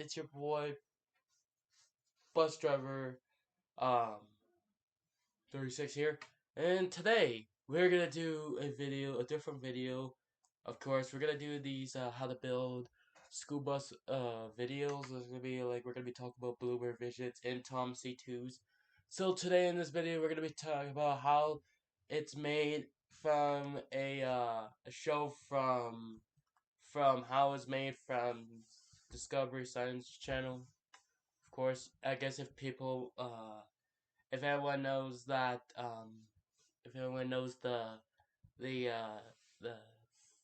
it's your boy, bus driver, um, 36 here, and today we're gonna do a different video. Of course, we're gonna do these how to build school bus videos. There's gonna be we're gonna be talking about Bluebird Visions and Tom C2s. So today in this video, we're gonna be talking about how it's made from a show from how it's made from Discovery Science Channel. Of course, I guess if everyone knows that if everyone knows the uh the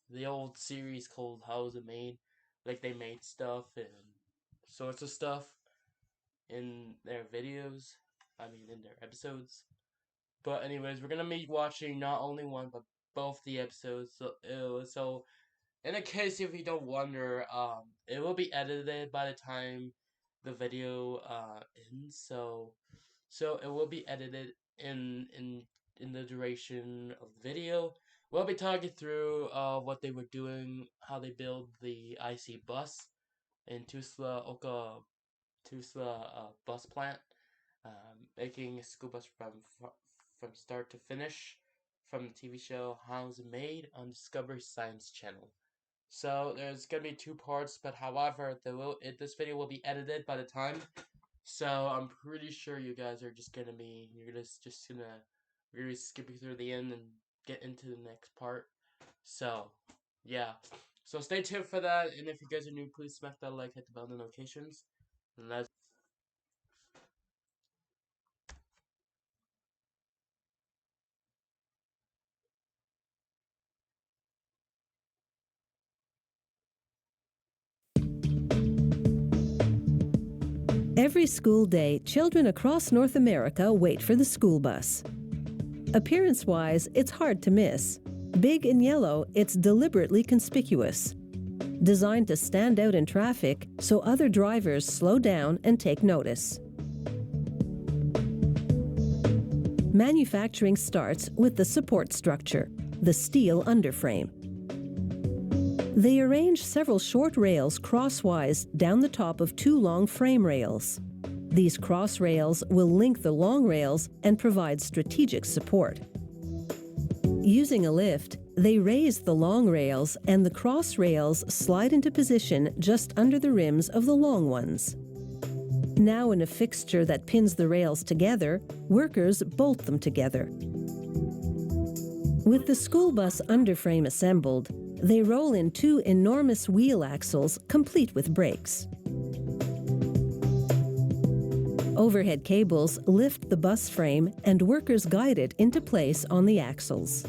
the old series called How Was It Made, like they made stuff and sorts of stuff in their videos, I mean in their episodes. But anyways, we're gonna be watching not only one but both the episodes. So in a case if you don't wonder, it will be edited by the time the video ends. So it will be edited in the duration of the video. We'll be talking through what they were doing, how they build the IC bus in Tuzla bus plant, making a school bus from start to finish from the TV show How's It Made on Discovery Science Channel. So there's gonna be two parts, but however, this video will be edited by the time. So I'm pretty sure you guys are we're gonna be skipping through the end and get into the next part. So yeah, so stay tuned for that. And if you guys are new, please smack that like, hit the bell notifications, and let's. Every school day, children across North America wait for the school bus. Appearance-wise, it's hard to miss. Big and yellow, it's deliberately conspicuous. Designed to stand out in traffic so other drivers slow down and take notice. Manufacturing starts with the support structure, the steel underframe. They arrange several short rails crosswise down the top of two long frame rails. These cross rails will link the long rails and provide strategic support. Using a lift, they raise the long rails and the cross rails slide into position just under the rims of the long ones. Now in a fixture that pins the rails together, workers bolt them together. With the school bus underframe assembled, they roll in two enormous wheel axles complete with brakes. Overhead cables lift the bus frame and workers guide it into place on the axles.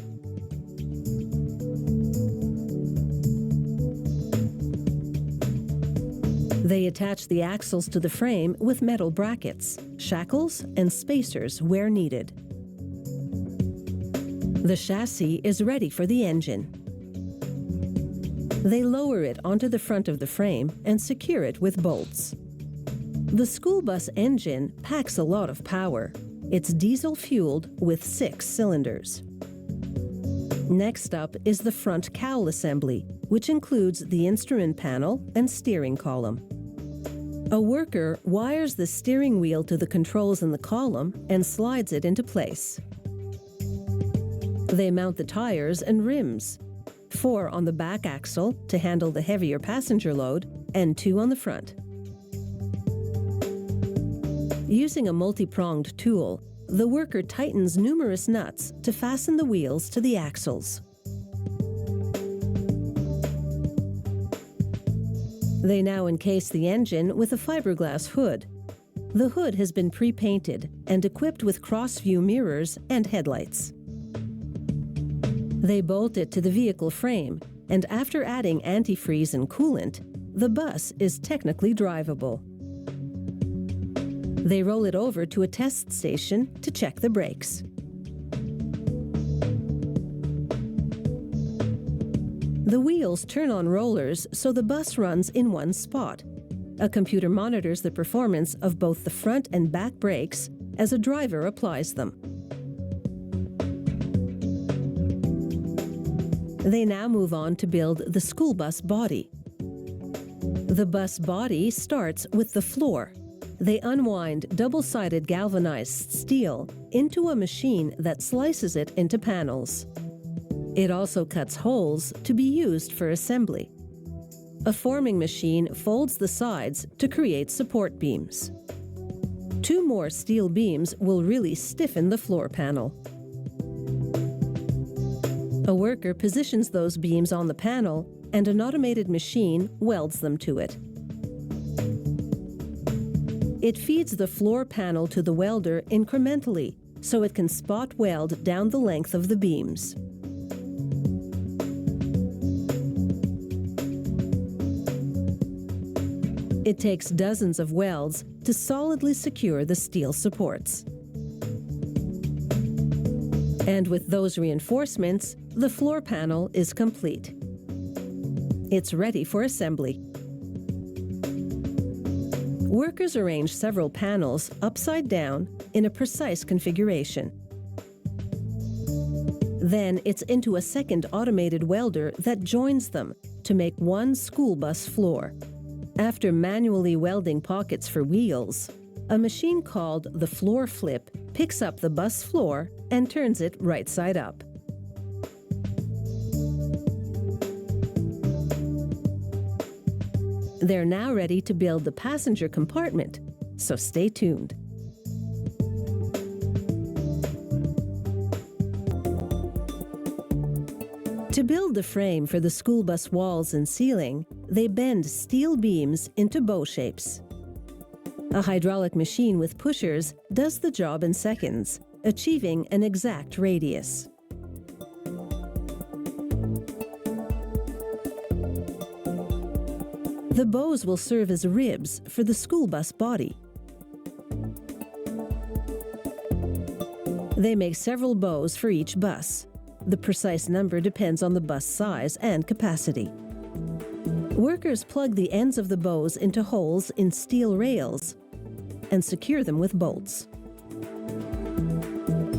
They attach the axles to the frame with metal brackets, shackles, and spacers where needed. The chassis is ready for the engine. They lower it onto the front of the frame and secure it with bolts. The school bus engine packs a lot of power. It's diesel-fueled with 6 cylinders. Next up is the front cowl assembly, which includes the instrument panel and steering column. A worker wires the steering wheel to the controls in the column and slides it into place. They mount the tires and rims, 4 on the back axle to handle the heavier passenger load, and 2 on the front. Using a multi-pronged tool, the worker tightens numerous nuts to fasten the wheels to the axles. They now encase the engine with a fiberglass hood. The hood has been pre-painted and equipped with cross-view mirrors and headlights. They bolt it to the vehicle frame, and after adding antifreeze and coolant, the bus is technically drivable. They roll it over to a test station to check the brakes. The wheels turn on rollers so the bus runs in one spot. A computer monitors the performance of both the front and back brakes as a driver applies them. They now move on to build the school bus body. The bus body starts with the floor. They unwind double-sided galvanized steel into a machine that slices it into panels. It also cuts holes to be used for assembly. A forming machine folds the sides to create support beams. 2 more steel beams will really stiffen the floor panel. A worker positions those beams on the panel, and an automated machine welds them to it. It feeds the floor panel to the welder incrementally, so it can spot weld down the length of the beams. It takes dozens of welds to solidly secure the steel supports. And with those reinforcements, the floor panel is complete. It's ready for assembly. Workers arrange several panels upside down in a precise configuration. Then it's into a second automated welder that joins them to make one school bus floor. After manually welding pockets for wheels, a machine called the floor flip picks up the bus floor and turns it right side up. They're now ready to build the passenger compartment, so stay tuned. To build the frame for the school bus walls and ceiling, they bend steel beams into bow shapes. A hydraulic machine with pushers does the job in seconds, achieving an exact radius. The bows will serve as ribs for the school bus body. They make several bows for each bus. The precise number depends on the bus size and capacity. Workers plug the ends of the bows into holes in steel rails and secure them with bolts.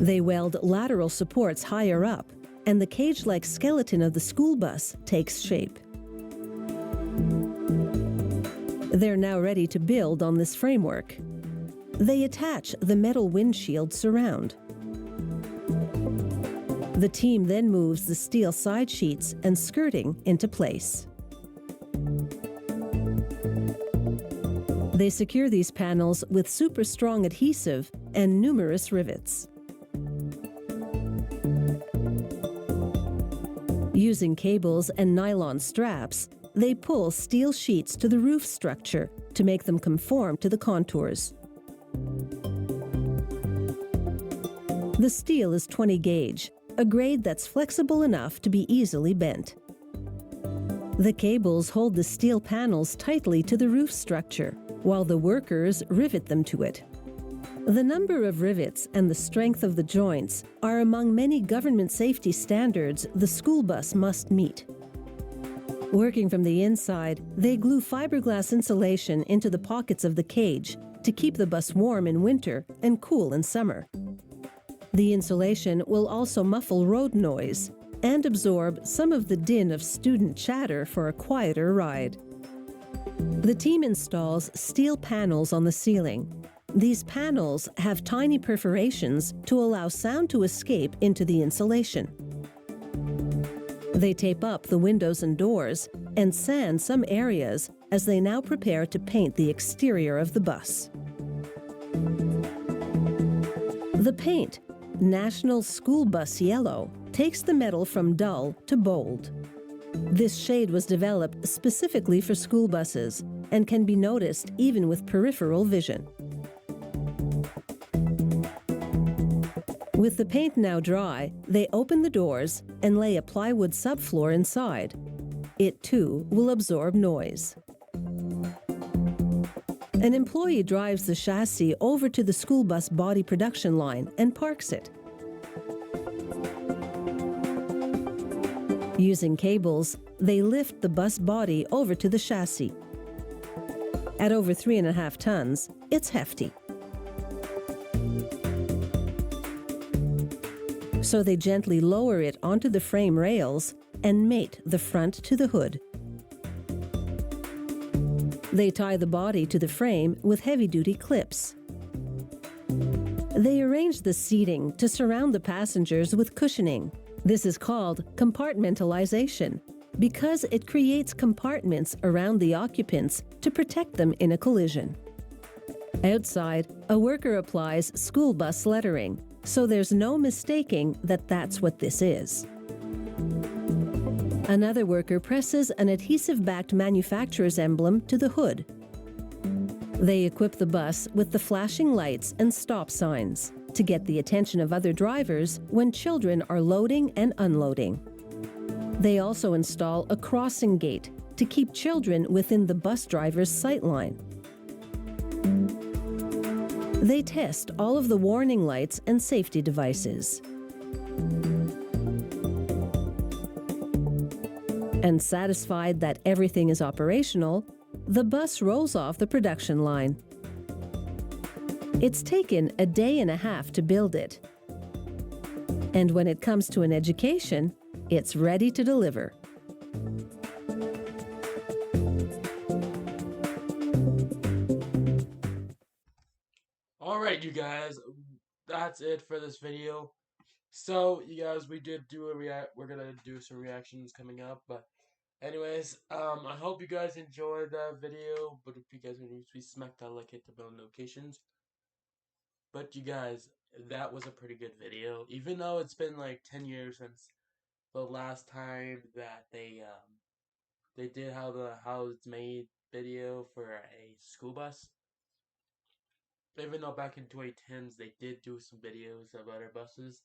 They weld lateral supports higher up, and the cage-like skeleton of the school bus takes shape. They're now ready to build on this framework. They attach the metal windshield surround. The team then moves the steel side sheets and skirting into place. They secure these panels with super strong adhesive and numerous rivets. Using cables and nylon straps, they pull steel sheets to the roof structure to make them conform to the contours. The steel is 20 gauge, a grade that's flexible enough to be easily bent. The cables hold the steel panels tightly to the roof structure, while the workers rivet them to it. The number of rivets and the strength of the joints are among many government safety standards the school bus must meet. Working from the inside, they glue fiberglass insulation into the pockets of the cage to keep the bus warm in winter and cool in summer. The insulation will also muffle road noise and absorb some of the din of student chatter for a quieter ride. The team installs steel panels on the ceiling. These panels have tiny perforations to allow sound to escape into the insulation. They tape up the windows and doors and sand some areas as they now prepare to paint the exterior of the bus. The paint, National School Bus Yellow, takes the metal from dull to bold. This shade was developed specifically for school buses and can be noticed even with peripheral vision. With the paint now dry, they open the doors and lay a plywood subfloor inside. It too will absorb noise. An employee drives the chassis over to the school bus body production line and parks it. Using cables, they lift the bus body over to the chassis. At over 3.5 tons, it's hefty. So they gently lower it onto the frame rails and mate the front to the hood. They tie the body to the frame with heavy-duty clips. They arrange the seating to surround the passengers with cushioning. This is called compartmentalization because it creates compartments around the occupants to protect them in a collision. Outside, a worker applies school bus lettering, so there's no mistaking that that's what this is. Another worker presses an adhesive-backed manufacturer's emblem to the hood. They equip the bus with the flashing lights and stop signs to get the attention of other drivers when children are loading and unloading. They also install a crossing gate to keep children within the bus driver's sight line. They test all of the warning lights and safety devices. And satisfied that everything is operational, the bus rolls off the production line. It's taken a day and a half to build it. And when it comes to an education, it's ready to deliver. Alright, you guys, that's it for this video. So, you guys, we're gonna do some reactions coming up, but anyways, I hope you guys enjoyed that video, but if you guys are new, please smack that like, hit the bell notifications. But you guys, that was a pretty good video, even though it's been like 10 years since the last time that they did how it's made video for a school bus. Even though back in 2010s they did do some videos about our buses,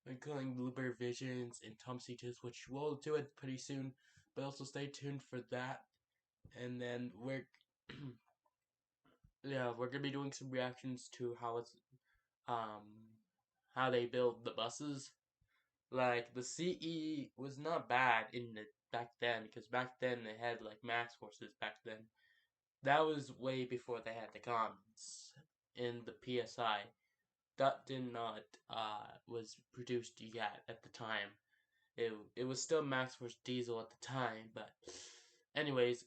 including Bluebird Visions and Tom Seaches, which we'll do it pretty soon. But also stay tuned for that. And then we're we're gonna be doing some reactions to how they build the buses. Like the CE was not bad back then, because back then they had like Max Forces back then. That was way before they had the Commons in the PSI. That did not was produced yet at the time. It was still Max Force Diesel at the time, but anyways,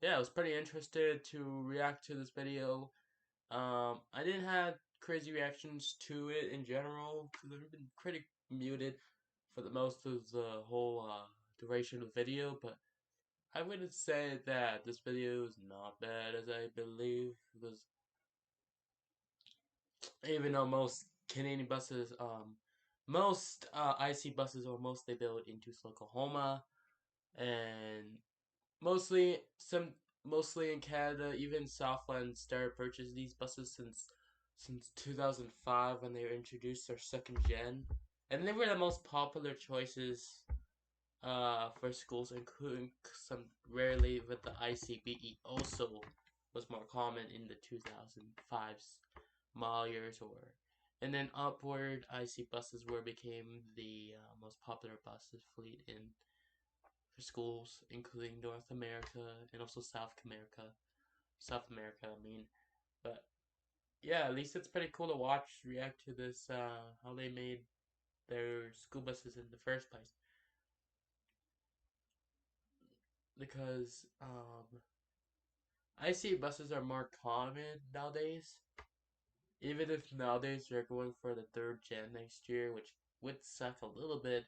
yeah, I was pretty interested to react to this video. I didn't have crazy reactions to it in general, because I've been pretty muted for the most of the whole duration of the video, but I wouldn't say that this video is not bad, as I believe, because even though most Canadian buses, most IC buses are mostly built in Tulsa, Oklahoma, and mostly in Canada. Even Southland started purchasing these buses since 2005 when they introduced their second gen, and they were the most popular choices for schools, including some rarely with the ICBE also was more common in the 2005's model years, and then upward IC buses became the most popular buses fleet in for schools, including North America and also South America. I mean, but yeah, at least it's pretty cool to react to this, how they made their school buses in the first place. Because IC buses are more common nowadays. Even if nowadays they're going for the third gen next year, which would suck a little bit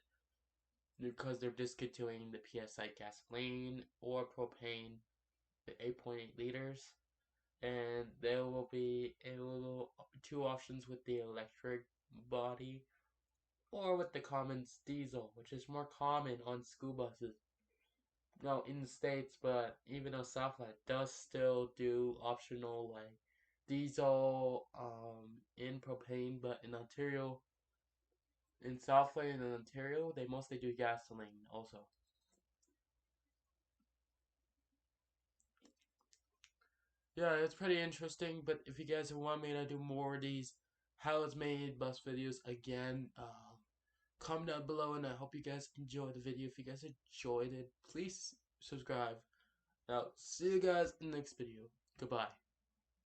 because they're discontinuing the PSI gasoline or propane, the 8.8 liters, and there will be two options with the electric body or with the Cummins diesel, which is more common on school buses. Now in the States, but even though Southland does still do optional like diesel in propane, but in Ontario, in Southland and Ontario, they mostly do gasoline also. Yeah, it's pretty interesting, but if you guys want me to do more of these how it's made bus videos again, comment down below, and I hope you guys enjoyed the video. If you guys enjoyed it, please subscribe. Now, see you guys in the next video. Goodbye.